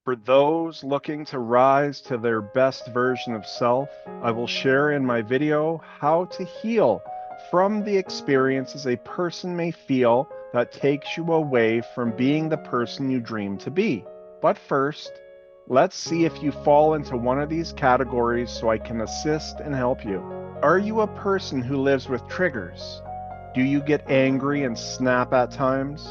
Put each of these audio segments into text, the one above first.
For those looking to rise to their best version of self, I will share in my video how to heal from the experiences a person may feel that takes you away from being the person you dream to be. But first, let's see if you fall into one of these categories so I can assist and help you. Are you a person who lives with triggers? Do you get angry and snap at times?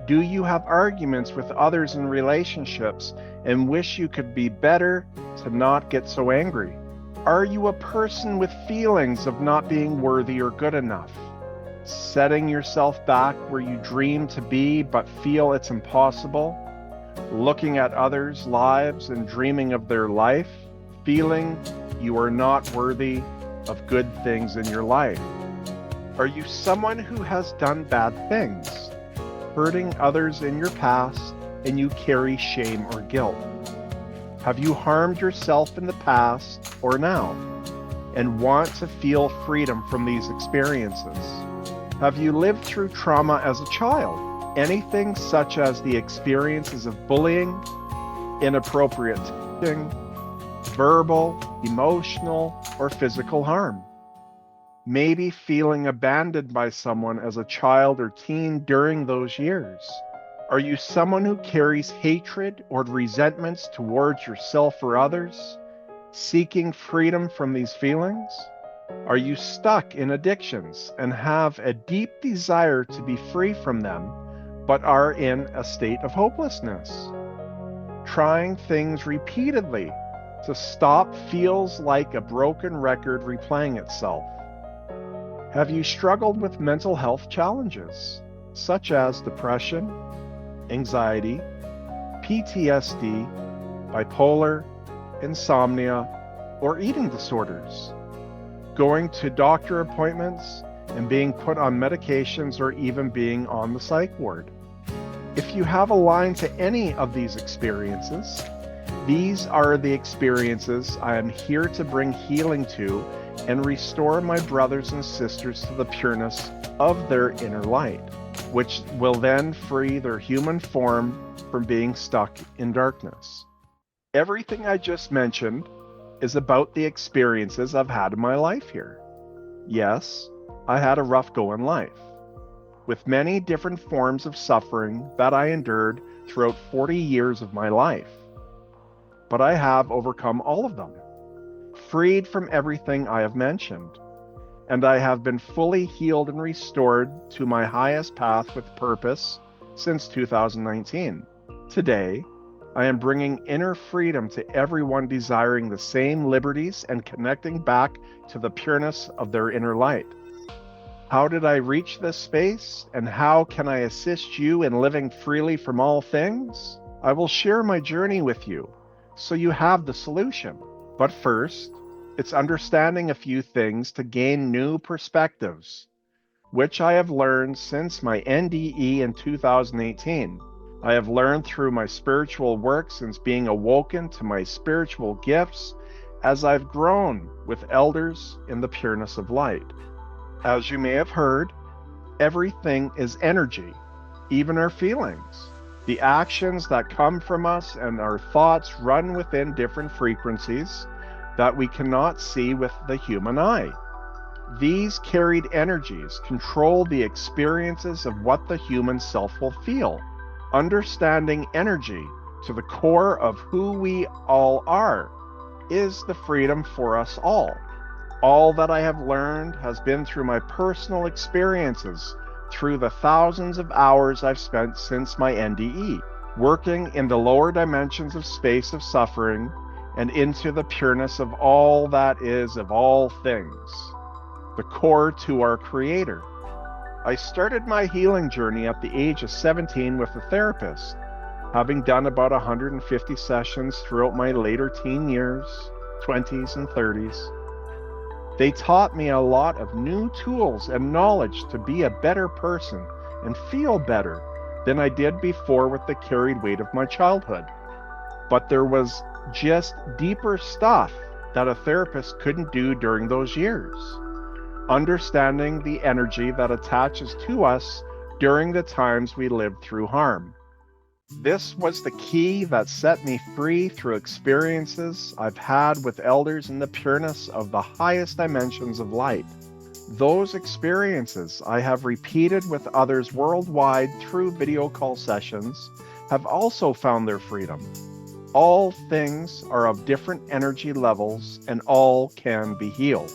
Do you have arguments with others in relationships and wish you could be better to not get so angry? Are you a person with feelings of not being worthy or good enough? Setting yourself back where you dream to be but feel it's impossible? Looking at others' lives and dreaming of their life, feeling you are not worthy of good things in your life? Are you someone who has done bad things, hurting others in your past, and you carry shame or guilt? Have you harmed yourself in the past or now, and want to feel freedom from these experiences? Have you lived through trauma as a child? Anything such as the experiences of bullying, inappropriate teaching, verbal, emotional, or physical harm? Maybe feeling abandoned by someone as a child or teen during those years. Are you someone who carries hatred or resentments towards yourself or others, seeking freedom from these feelings? Are you stuck in addictions and have a deep desire to be free from them, but are in a state of hopelessness? Trying things repeatedly to stop feels like a broken record replaying itself. Have you struggled with mental health challenges, such as depression, anxiety, PTSD, bipolar, insomnia, or eating disorders? Going to doctor appointments and being put on medications or even being on the psych ward? If you have aligned to any of these experiences, these are the experiences I am here to bring healing to and restore my brothers and sisters to the pureness of their inner light, which will then free their human form from being stuck in darkness. Everything I just mentioned is about the experiences I've had in my life here. Yes, I had a rough go in life, with many different forms of suffering that I endured throughout 40 years of my life. But I have overcome all of them, freed from everything I have mentioned, and I have been fully healed and restored to my highest path with purpose since 2019. Today, I am bringing inner freedom to everyone desiring the same liberties and connecting back to the pureness of their inner light. How did I reach this space, and how can I assist you in living freely from all things? I will share my journey with you, so you have the solution. But first, it's understanding a few things to gain new perspectives, which I have learned since my NDE in 2018. I have learned through my spiritual work since being awoken to my spiritual gifts as I've grown with elders in the pureness of light. As you may have heard, everything is energy, even our feelings. The actions that come from us and our thoughts run within different frequencies that we cannot see with the human eye. These carried energies control the experiences of what the human self will feel. Understanding energy to the core of who we all are is the freedom for us all. All that I have learned has been through my personal experiences, through the thousands of hours I've spent since my NDE, working in the lower dimensions of space of suffering and into the pureness of all that is of all things, the core to our Creator. I started my healing journey at the age of 17 with a therapist, having done about 150 sessions throughout my later teen years, 20s and 30s. They taught me a lot of new tools and knowledge to be a better person and feel better than I did before with the carried weight of my childhood. But there was just deeper stuff that a therapist couldn't do during those years. Understanding the energy that attaches to us during the times we lived through harm. This was the key that set me free through experiences I've had with elders in the pureness of the highest dimensions of light. Those experiences I have repeated with others worldwide through video call sessions have also found their freedom. All things are of different energy levels and all can be healed.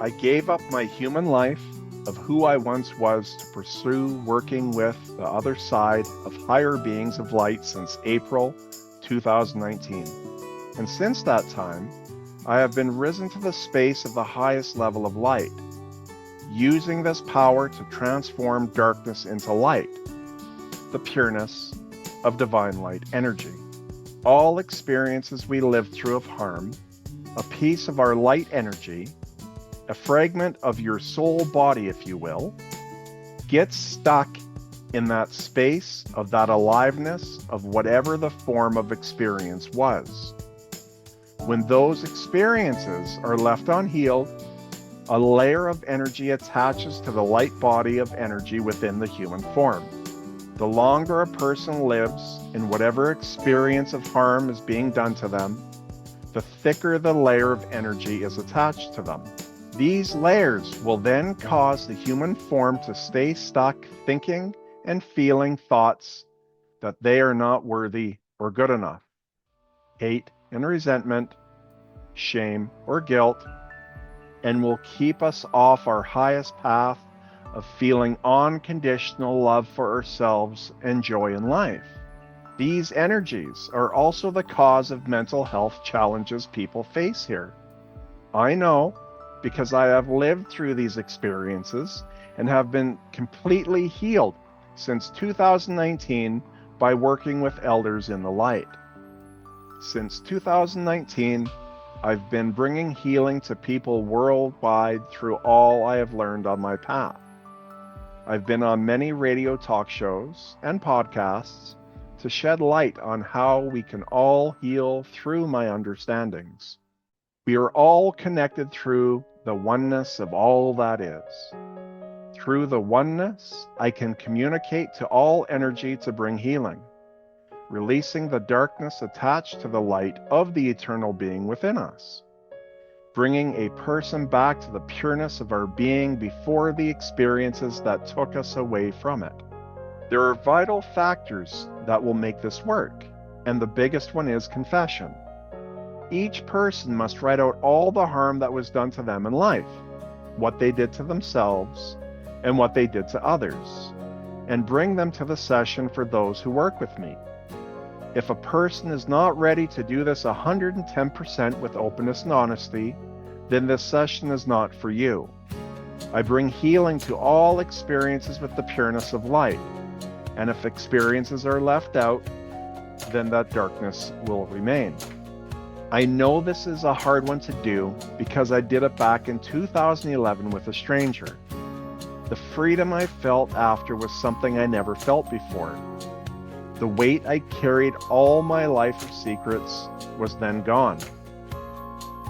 I gave up my human life of who I once was to pursue working with the other side of higher beings of light since April 2019. And since that time, I have been risen to the space of the highest level of light, using this power to transform darkness into light, the pureness of divine light energy. All experiences we live through of harm, a piece of our light energy, a fragment of your soul body, if you will, gets stuck in that space of that aliveness of whatever the form of experience was. When those experiences are left unhealed, a layer of energy attaches to the light body of energy within the human form. The longer a person lives in whatever experience of harm is being done to them, the thicker the layer of energy is attached to them. These layers will then cause the human form to stay stuck thinking and feeling thoughts that they are not worthy or good enough. Hate and resentment, shame or guilt, and will keep us off our highest path of feeling unconditional love for ourselves and joy in life. These energies are also the cause of mental health challenges people face here. I know, because I have lived through these experiences and have been completely healed since 2019 by working with elders in the light. Since 2019, I've been bringing healing to people worldwide through all I have learned on my path. I've been on many radio talk shows and podcasts to shed light on how we can all heal through my understandings. We are all connected through the oneness of all that is. Through the oneness, I can communicate to all energy to bring healing, releasing the darkness attached to the light of the eternal being within us, bringing a person back to the pureness of our being before the experiences that took us away from it. There are vital factors that will make this work, and the biggest one is confession. Each person must write out all the harm that was done to them in life, what they did to themselves, and what they did to others, and bring them to the session for those who work with me. If a person is not ready to do this 110% with openness and honesty, then this session is not for you. I bring healing to all experiences with the pureness of light, and if experiences are left out, then that darkness will remain. I know this is a hard one to do because I did it back in 2011 with a stranger. The freedom I felt after was something I never felt before. The weight I carried all my life of secrets was then gone.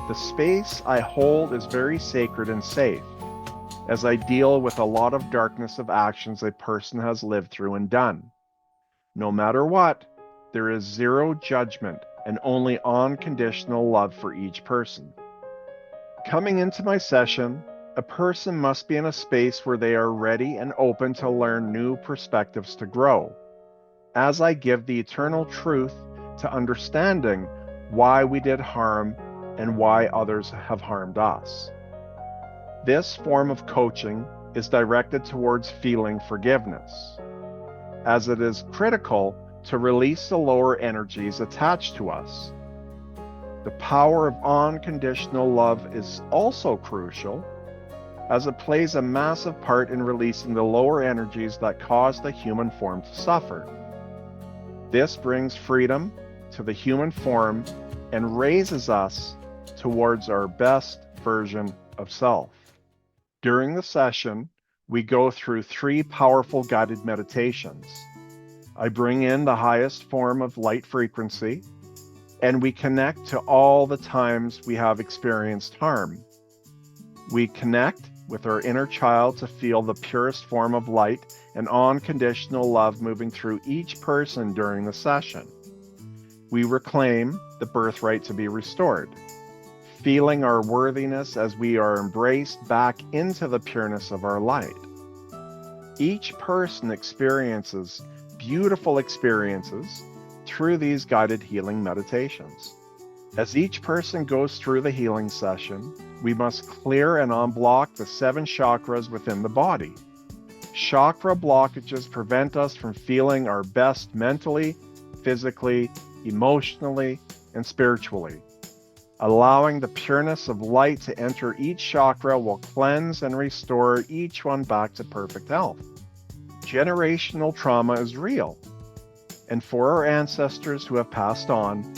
The space I hold is very sacred and safe, as I deal with a lot of darkness of actions a person has lived through and done. No matter what, there is zero judgment and only unconditional love for each person. Coming into my session, a person must be in a space where they are ready and open to learn new perspectives to grow, as I give the eternal truth to understanding why we did harm and why others have harmed us. This form of coaching is directed towards feeling forgiveness, as it is critical to release the lower energies attached to us. The power of unconditional love is also crucial, as it plays a massive part in releasing the lower energies that cause the human form to suffer. This brings freedom to the human form and raises us towards our best version of self. During the session, we go through 3 powerful guided meditations. I bring in the highest form of light frequency, and we connect to all the times we have experienced harm. We connect with our inner child to feel the purest form of light and unconditional love moving through each person during the session. We reclaim the birthright to be restored, feeling our worthiness as we are embraced back into the pureness of our light. Each person experiences beautiful experiences through these guided healing meditations. As each person goes through the healing session, we must clear and unblock the 7 chakras within the body. Chakra blockages prevent us from feeling our best mentally, physically, emotionally, and spiritually. Allowing the pureness of light to enter each chakra will cleanse and restore each one back to perfect health. Generational trauma is real, and for our ancestors who have passed on,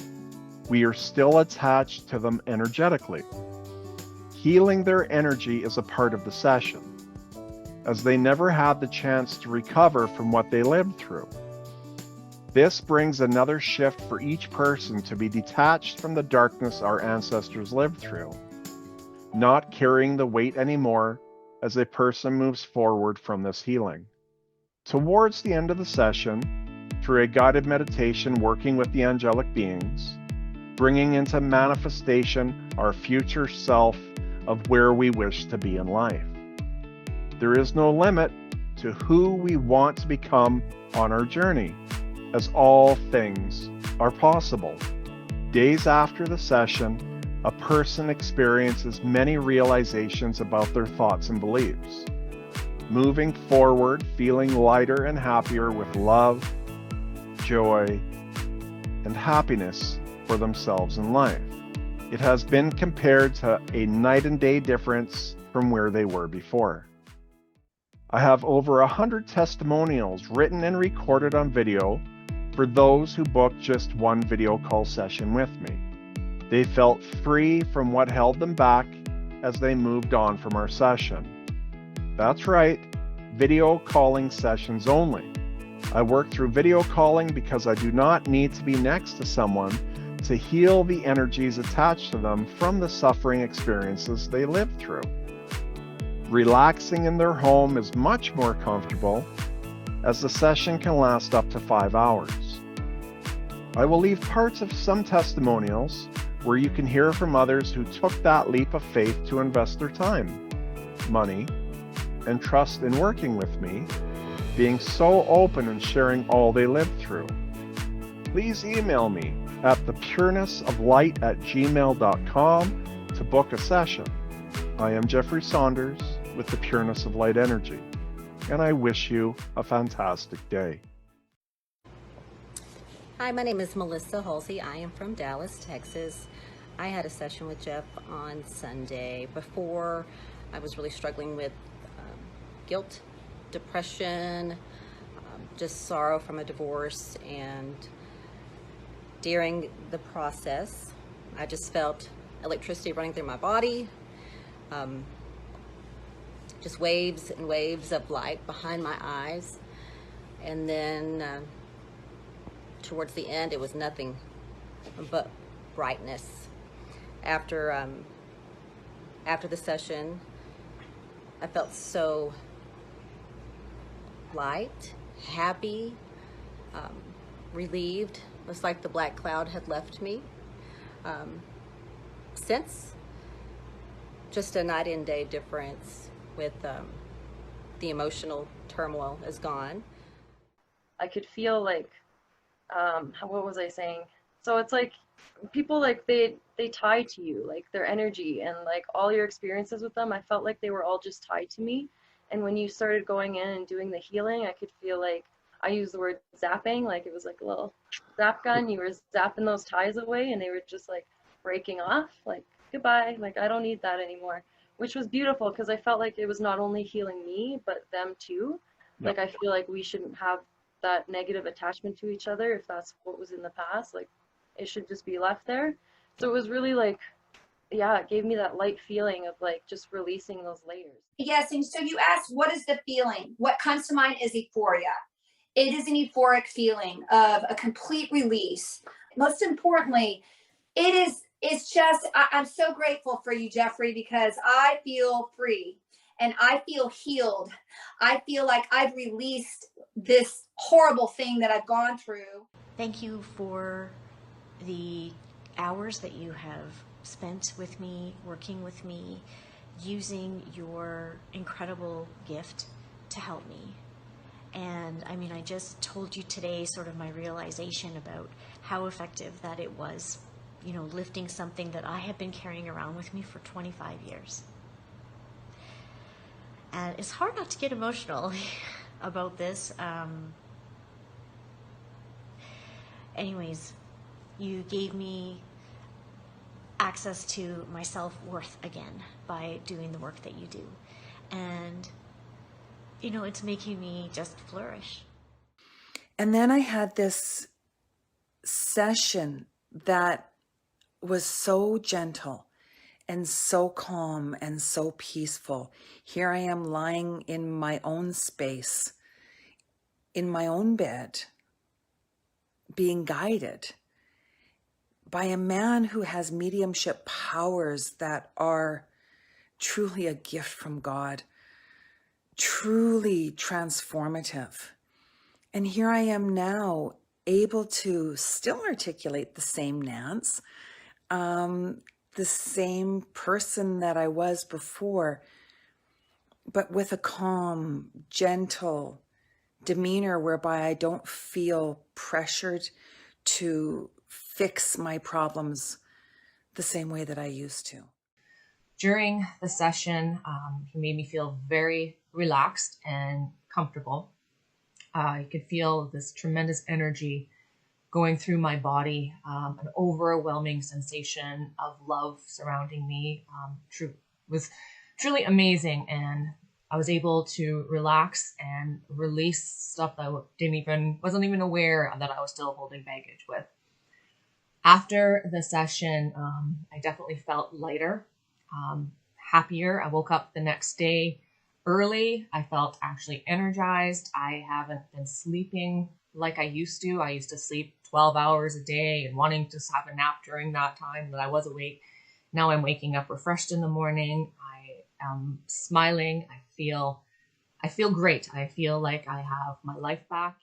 we are still attached to them energetically. Healing their energy is a part of the session, as they never had the chance to recover from what they lived through. This brings another shift for each person to be detached from the darkness our ancestors lived through, not carrying the weight anymore as a person moves forward from this healing. Towards the end of the session, through a guided meditation working with the angelic beings, bringing into manifestation our future self of where we wish to be in life. There is no limit to who we want to become on our journey, as all things are possible. Days after the session, a person experiences many realizations about their thoughts and beliefs, moving forward feeling lighter and happier with love, joy, and happiness for themselves in life. It has been compared to a night and day difference from where they were before. I have over 100 testimonials written and recorded on video for those who booked just one video call session with me. They felt free from what held them back as they moved on from our session. That's right, video calling sessions only. I work through video calling because I do not need to be next to someone to heal the energies attached to them from the suffering experiences they lived through. Relaxing in their home is much more comfortable, as the session can last up to 5 hours. I will leave parts of some testimonials where you can hear from others who took that leap of faith to invest their time, money, and trust in working with me, being so open and sharing all they lived through. Please email me at thepurenessoflight@gmail.com to book a session. I am Jeffrey Saunders with the Pureness of Light Energy, and I wish you a fantastic day. Hi, my name is Melissa Halsey. I am from Dallas, Texas. I had a session with Jeff on Sunday. Before, I was really struggling with guilt, depression, just sorrow from a divorce, and during the process, I just felt electricity running through my body, just waves and waves of light behind my eyes, and then towards the end, it was nothing but brightness. After the session, I felt so light, happy, relieved. It's like the black cloud had left me. Since just a night and day difference with the emotional turmoil is gone. I could feel like, what was I saying? So it's like people, like they tie to you, like their energy and like all your experiences with them. I felt like they were all just tied to me. And when you started going in and doing the healing, I could feel like, I use the word zapping, like it was like a little zap gun. You were zapping those ties away and they were just like breaking off, like goodbye, like I don't need that anymore, which was beautiful because I felt like it was not only healing me, but them too. Like I feel like we shouldn't have that negative attachment to each other if that's what was in the past. Like it should just be left there. So it was really like, yeah, it gave me that light feeling of like just releasing those layers. Yes, and so you asked, what is the feeling? What comes to mind is euphoria. It is an euphoric feeling of a complete release. Most importantly, it's just, I'm so grateful for you, Jeffrey, because I feel free. and I feel healed. I feel like I've released this horrible thing that I've gone through. Thank you for the hours that you have spent with me, working with me, using your incredible gift to help me. And I mean, I just told you today sort of my realization about how effective that it was, you know, lifting something that I have been carrying around with me for 25 years. And it's hard not to get emotional about this. Anyways, you gave me access to my self-worth again by doing the work that you do. And, you know, it's making me just flourish. And then I had this session that was so gentle and so calm and so peaceful. Here I am lying in my own space, in my own bed, being guided by a man who has mediumship powers that are truly a gift from God, truly transformative. And here I am now, able to still articulate the same Nance, the same person that I was before, but with a calm, gentle demeanor whereby I don't feel pressured to fix my problems the same way that I used to. During the session, he made me feel very relaxed and comfortable. I could feel this tremendous energy going through my body, an overwhelming sensation of love surrounding me. Was truly amazing, and I was able to relax and release stuff that I wasn't even aware that I was still holding baggage with. After the session, I definitely felt lighter, happier. I woke up the next day early. I felt actually energized. I haven't been sleeping like I used to. I used to sleep 12 hours a day and wanting to have a nap during that time that I was awake. Now I'm waking up refreshed in the morning. I am smiling. I feel great. I feel like I have my life back.